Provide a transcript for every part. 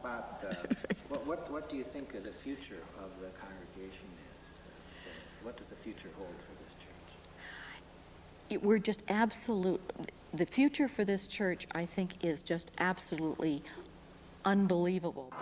about what do you think the future of the congregation is? What does the future hold for this church? We're just the future for this church, I think, is just absolutely unbelievable.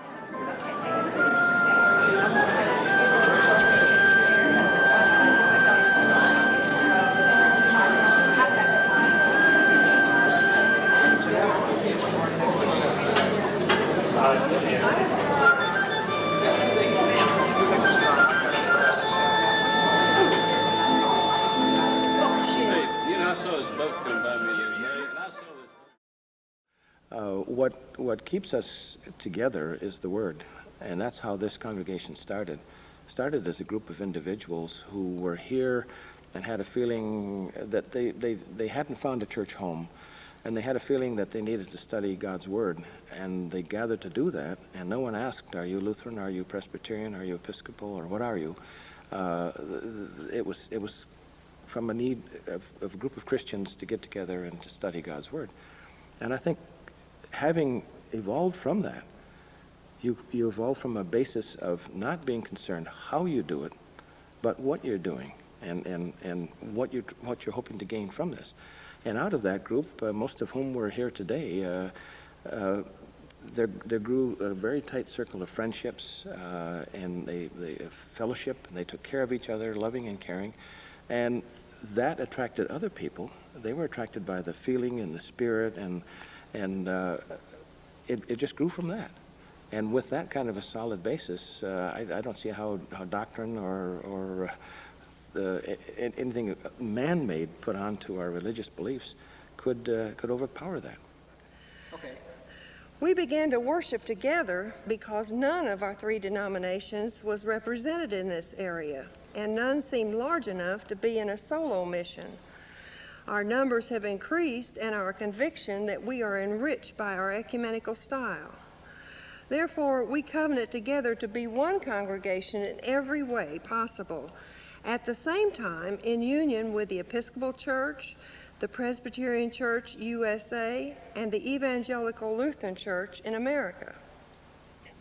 What keeps us together is the Word, and that's how this congregation started. Started as a group of individuals who were here and had a feeling that they hadn't found a church home, and they had a feeling that they needed to study God's Word, and they gathered to do that, and no one asked, are you Lutheran, are you Presbyterian, are you Episcopal, or what are you? It was from a need of a group of Christians to get together and to study God's Word. And I think having evolved from that, you evolve from a basis of not being concerned how you do it, but what you're doing and what you're hoping to gain from this. And out of that group, most of whom were here today, there grew a very tight circle of friendships, and they fellowship, and they took care of each other, loving and caring, and that attracted other people. They were attracted by the feeling and the spirit, and it just grew from that. And with that kind of a solid basis, I don't see how doctrine or anything man-made put onto our religious beliefs could overpower that. Okay. We began to worship together because none of our three denominations was represented in this area, and none seemed large enough to be in a solo mission. Our numbers have increased, and our conviction that we are enriched by our ecumenical style. Therefore, we covenant together to be one congregation in every way possible, at the same time in union with the Episcopal Church, the Presbyterian Church USA, and the Evangelical Lutheran Church in America.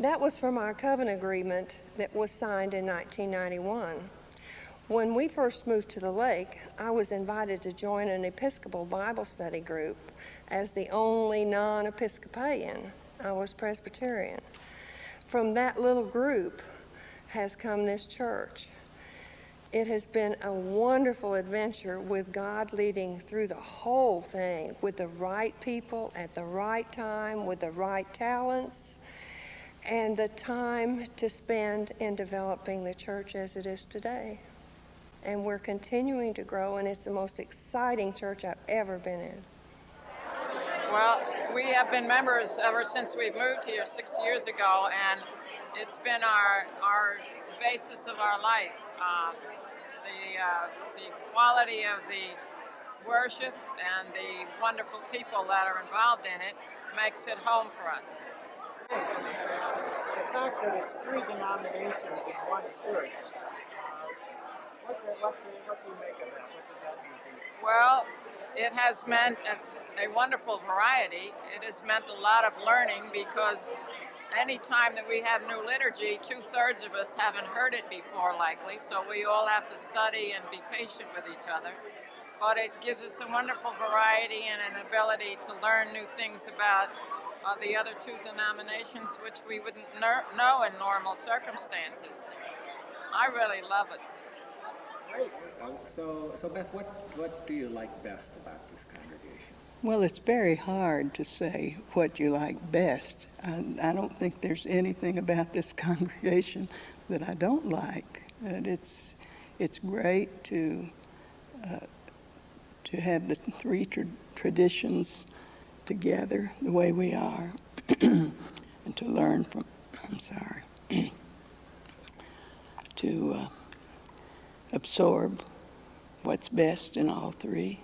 That was from our covenant agreement that was signed in 1991. When we first moved to the lake, I was invited to join an Episcopal Bible study group as the only non-Episcopalian. I was Presbyterian. From that little group has come this church. It has been a wonderful adventure with God leading through the whole thing, with the right people at the right time, with the right talents, and the time to spend in developing the church as it is today. And we're continuing to grow, and it's the most exciting church I've ever been in. Well, we have been members ever since we moved here 6 years ago, and it's been our basis of our life. The quality of the worship and the wonderful people that are involved in it makes it home for us. The fact that it's three denominations in one church, what do you make of that? What does that mean to you? Well, it has meant a wonderful variety. It has meant a lot of learning, because any time that we have new liturgy, 2/3 of us haven't heard it before, likely, so we all have to study and be patient with each other. But it gives us a wonderful variety and an ability to learn new things about the other two denominations, which we wouldn't know in normal circumstances. I really love it. Great. So Beth, what do you like best about this congregation? Well, it's very hard to say what you like best. I don't think there's anything about this congregation that I don't like. It's great to have the three traditions together the way we are, and to learn from. To absorb what's best in all three.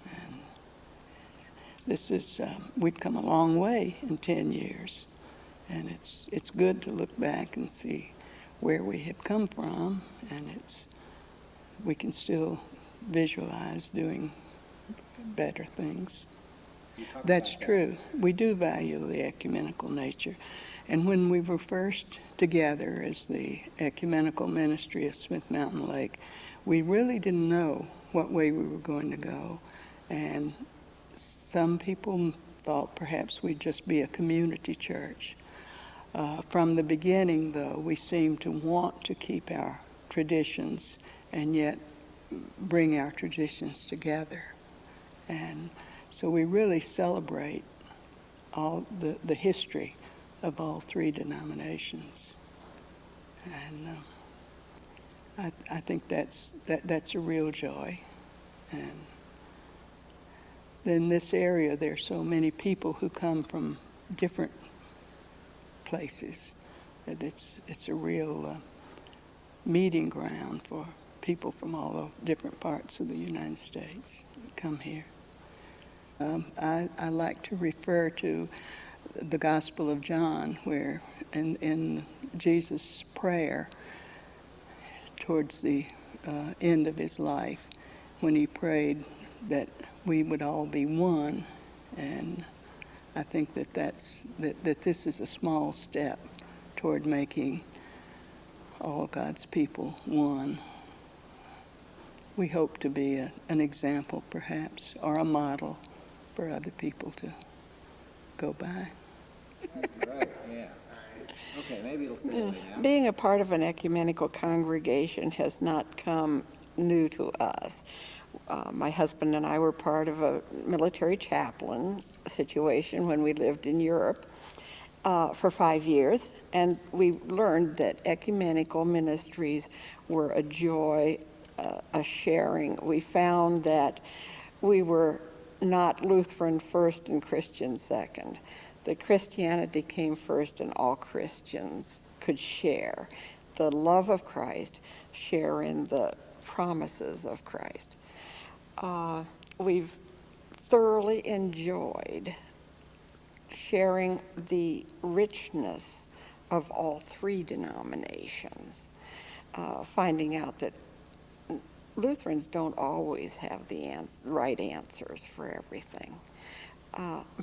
And this is, we've come a long way in 10 years, and it's good to look back and see where we have come from, and we can still visualize doing better things. You talk That's about that. true. We do value the ecumenical nature. And when we were first together as the ecumenical ministry of Smith Mountain Lake, we really didn't know what way we were going to go. And some people thought perhaps we'd just be a community church. From the beginning, though, we seemed to want to keep our traditions and yet bring our traditions together. And so we really celebrate all the history of all three denominations. And I think that's a real joy. And in this area, there's so many people who come from different places that it's a real meeting ground for people from all over different parts of the United States that come here. I like to refer to the Gospel of John, where in Jesus' prayer towards the end of his life, when he prayed that we would all be one, and I think that this is a small step toward making all God's people one. We hope to be an example, perhaps, or a model for other people to go by. That's right, yeah. Okay, maybe it'll stay that way now. Being a part of an ecumenical congregation has not come new to us. My husband and I were part of a military chaplain situation when we lived in Europe for 5 years, and we learned that ecumenical ministries were a joy, a sharing. We found that we were not Lutheran first and Christian second. That Christianity came first and all Christians could share the love of Christ, share in the promises of Christ. We've thoroughly enjoyed sharing the richness of all three denominations, finding out that Lutherans don't always have the right answers for everything.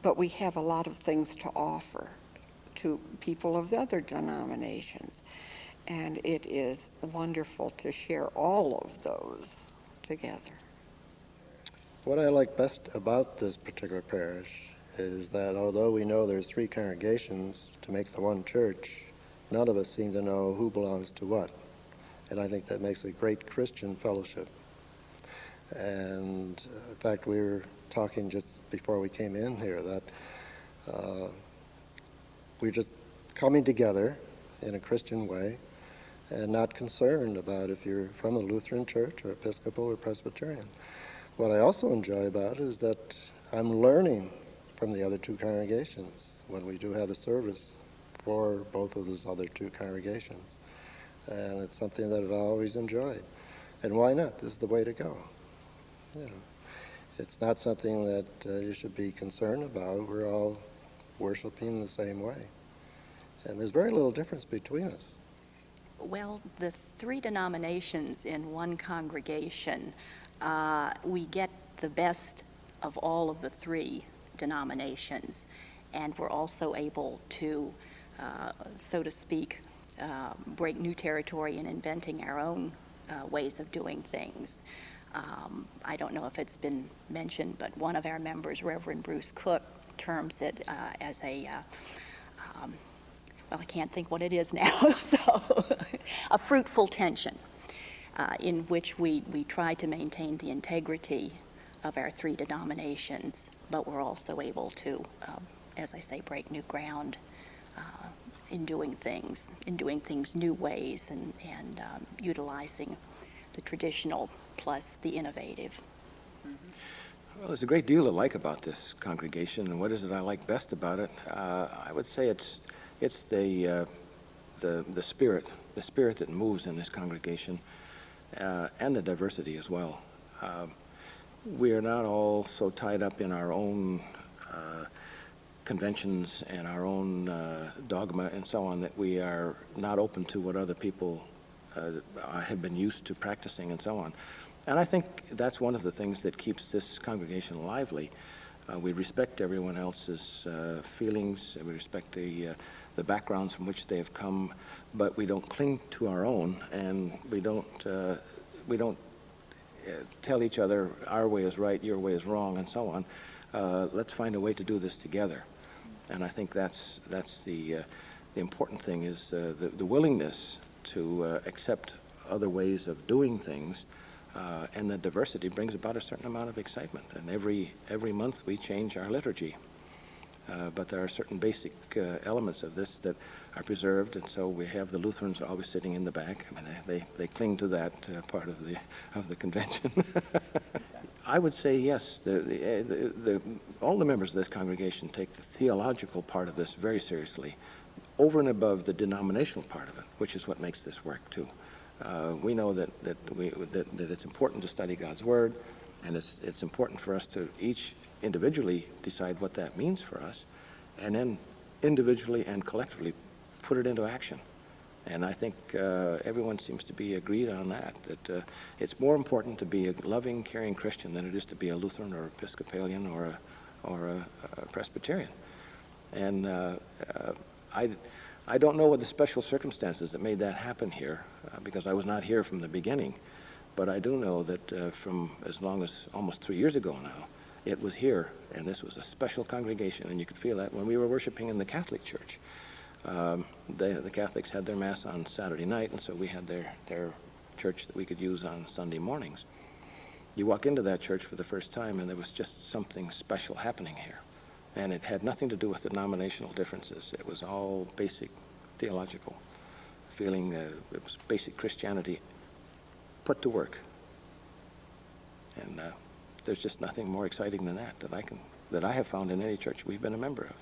But we have a lot of things to offer to people of the other denominations. And it is wonderful to share all of those together. What I like best about this particular parish is that although we know there's three congregations to make the one church, none of us seem to know who belongs to what. And I think that makes a great Christian fellowship. And in fact, we were talking just before we came in here that we're just coming together in a Christian way and not concerned about if you're from a Lutheran church or Episcopal or Presbyterian. What I also enjoy about it is that I'm learning from the other two congregations when we do have the service for both of those other two congregations. And it's something that I've always enjoyed. And why not? This is the way to go. You know, it's not something that you should be concerned about. We're all worshiping the same way. And there's very little difference between us. Well, the three denominations in one congregation, we get the best of all of the three denominations, and we're also able to, so to speak, break new territory in inventing our own ways of doing things. I don't know if it's been mentioned, but one of our members, Reverend Bruce Cook, terms it as a well, I can't think what it is now, so a fruitful tension in which we try to maintain the integrity of our three denominations, but we're also able to, as I say, break new ground in doing things new ways and utilizing the traditional plus the innovative. Well, there's a great deal to like about this congregation, and what is it I like best about it? I would say it's the spirit that moves in this congregation, and the diversity as well. We are not all so tied up in our own conventions and our own dogma and so on that we are not open to what other people have been used to practicing and so on. And I think that's one of the things that keeps this congregation lively. We respect everyone else's feelings, and we respect the backgrounds from which they have come, but we don't cling to our own, and we don't tell each other our way is right, your way is wrong, and so on. Let's find a way to do this together. And I think that's the important thing, is the willingness to accept other ways of doing things, and the diversity brings about a certain amount of excitement. And every month we change our liturgy. But there are certain basic elements of this that are preserved, and so we have the Lutherans always sitting in the back. I mean, they cling to that part of the convention. I would say yes. All the members of this congregation take the theological part of this very seriously, over and above the denominational part of it, which is what makes this work too. We know that it's important to study God's Word, and it's important for us to each individually decide what that means for us, and then individually and collectively put it into action. And I think everyone seems to be agreed on that it's more important to be a loving, caring Christian than it is to be a Lutheran or Episcopalian or a Presbyterian. And I don't know what the special circumstances that made that happen here, because I was not here from the beginning, but I do know that from as long as almost 3 years ago now, it was here, and this was a special congregation, and you could feel that when we were worshiping in the Catholic Church. The Catholics had their Mass on Saturday night, and so we had their church that we could use on Sunday mornings. You walk into that church for the first time, and there was just something special happening here. And it had nothing to do with denominational differences. It was all basic theological feeling. It was basic Christianity put to work. And there's just nothing more exciting than that I have found in any church we've been a member of.